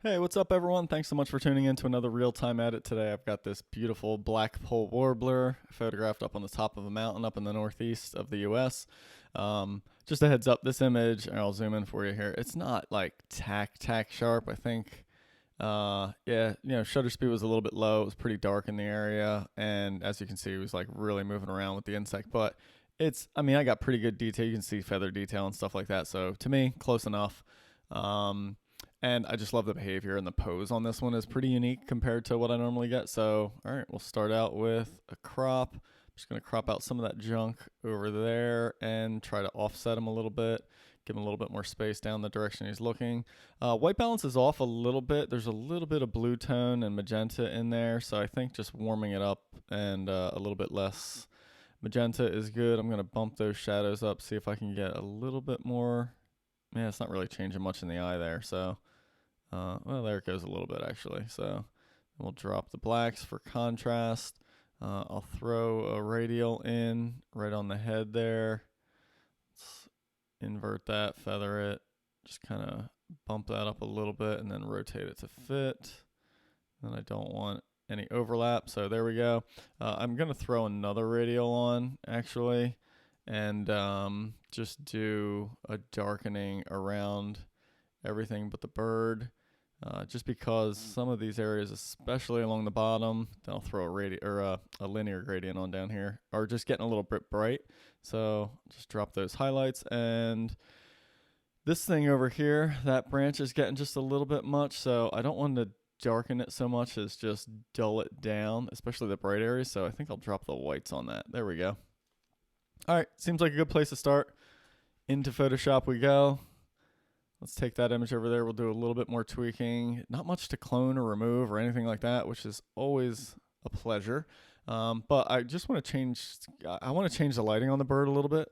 Hey, what's up, everyone? Thanks so much for tuning in to another real-time edit today. I've got this beautiful Blackpoll warbler photographed up on the top of a mountain up in the northeast of the U.S. Just a heads up, this image, and I'll zoom in for you here. It's not like tack sharp. I think, shutter speed was a little bit low. It was pretty dark in the area, and as you can see, it was like really moving around with the insect. But I got pretty good detail. You can see feather detail and stuff like that. So to me, close enough. Um, and I just love the behavior, and the pose on this one is pretty unique compared to what I normally get. So, all right, we'll start out with a crop. I'm just going to crop out some of that junk over there and try to offset him a little bit, give him a little bit more space down the direction he's looking. White balance is off a little bit. There's a little bit of blue tone and magenta in there. So I think just warming it up and a little bit less magenta is good. I'm going to bump those shadows up, see if I can get a little bit more. Yeah, it's not really changing much in the eye there. So well, there it goes a little bit actually. So we'll drop the blacks for contrast. I'll throw a radial in right on the head there. Let's invert that, feather it, just kind of bump that up a little bit and then rotate it to fit. Then I don't want any overlap, so there we go. I'm going to throw another radial on actually and just do a darkening around everything but the bird. Just because some of these areas, especially along the bottom, then I'll throw a linear gradient on down here, are just getting a little bit bright. So just drop those highlights, and this thing over here, that branch is getting just a little bit much. So I don't want to darken it so much as just dull it down, especially the bright areas. So I think I'll drop the whites on that. There we go. All right, seems like a good place to start. Into Photoshop we go. Let's take that image over there. We'll do a little bit more tweaking. Not much to clone or remove or anything like that, which is always a pleasure. But I just want to change. I want to change the lighting on the bird a little bit,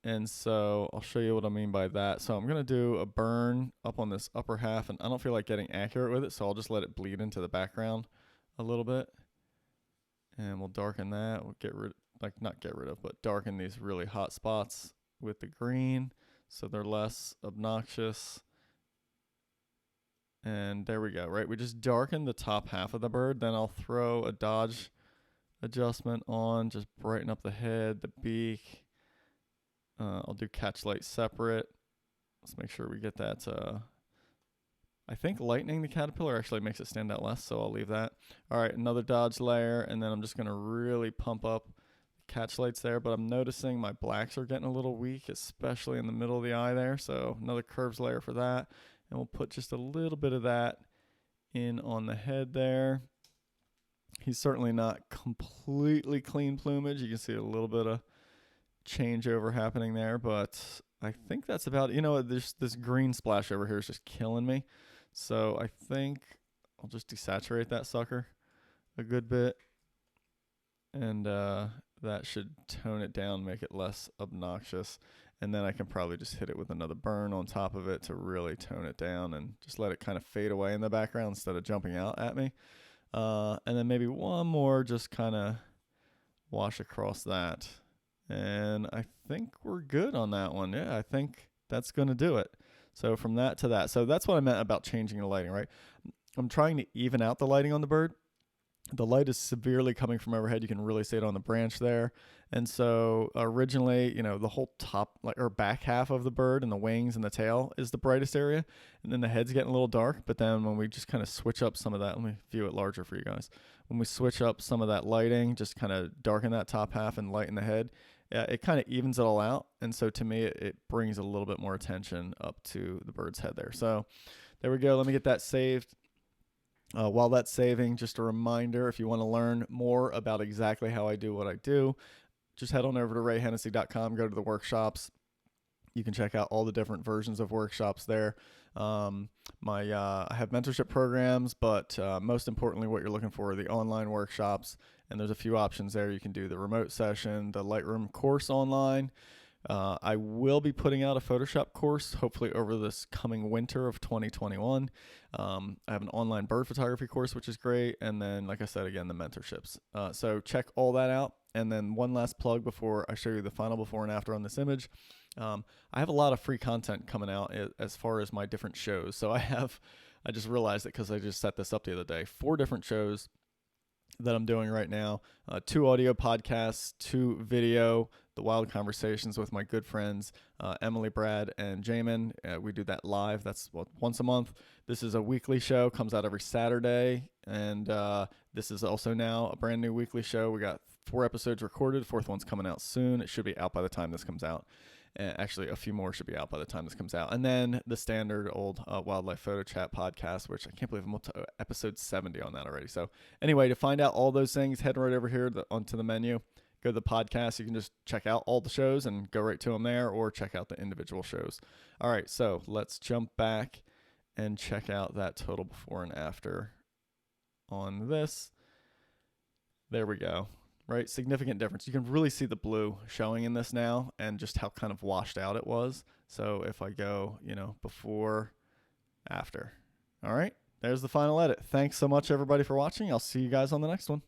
and so I'll show you what I mean by that. So I'm gonna do a burn up on this upper half, and I don't feel like getting accurate with it, so I'll just let it bleed into the background a little bit, and we'll darken that. We'll not get rid of, but darken these really hot spots with the green, so they're less obnoxious. And there we go, right? We just darken the top half of the bird. Then I'll throw a dodge adjustment on, just brighten up the head, the beak. I'll do catch light separate. Let's make sure we get that. I think lightening the caterpillar actually makes it stand out less, so I'll leave that. All right, another dodge layer, and then I'm just going to really pump up catch lights there, but I'm noticing my blacks are getting a little weak, especially in the middle of the eye there. So another curves layer for that, and we'll put just a little bit of that in on the head there. He's certainly not completely clean plumage. You can see a little bit of changeover happening there, but I think that's about, this green splash over here is just killing me. So I think I'll just desaturate that sucker a good bit, and that should tone it down, make it less obnoxious. And then I can probably just hit it with another burn on top of it to really tone it down and just let it kind of fade away in the background instead of jumping out at me. And then maybe one more, just kind of wash across that. And I think we're good on that one. Yeah, I think that's going to do it. So from that to that. So that's what I meant about changing the lighting, right? I'm trying to even out the lighting on the bird. The light is severely coming from overhead. You can really see it on the branch there. And so originally, the whole top or back half of the bird and the wings and the tail is the brightest area. And then the head's getting a little dark. But then when we just kind of switch up some of that, let me view it larger for you guys. When we switch up some of that lighting, just kind of darken that top half and lighten the head, it kind of evens it all out. And so to me, it brings a little bit more attention up to the bird's head there. So there we go. Let me get that saved. While that's saving, just a reminder, if you want to learn more about exactly how I do what I do, just head on over to rayhennessy.com, go to the workshops. You can check out all the different versions of workshops there. I have mentorship programs, but most importantly, what you're looking for are the online workshops. And there's a few options there. You can do the remote session, the Lightroom course online. I will be putting out a Photoshop course, hopefully over this coming winter of 2021. I have an online bird photography course, which is great. And then, like I said, again, the mentorships. So check all that out. And then one last plug before I show you the final before and after on this image. I have a lot of free content coming out as far as my different shows. So I just realized it because I just set this up the other day. 4 different shows that I'm doing right now, 2 audio podcasts, 2 video, the Wild Conversations with my good friends, Emily, Brad, and Jamin. We do that live. That's once a month. This is a weekly show, comes out every Saturday. And this is also now a brand new weekly show. We got 4 episodes recorded. 4th one's coming out soon. It should be out by the time this comes out. Actually, a few more should be out by the time this comes out. And then the standard old Wildlife Photo Chat podcast, which I can't believe I'm up to episode 70 on that already. So anyway, to find out all those things, head right over here onto the menu. Go to the podcast. You can just check out all the shows and go right to them there, or check out the individual shows. All right, so let's jump back and check out that total before and after on this. There we go. Right, significant difference. You can really see the blue showing in this now and just how kind of washed out it was. So if I go, before, after. All right, there's the final edit. Thanks so much, everybody, for watching. I'll see you guys on the next one.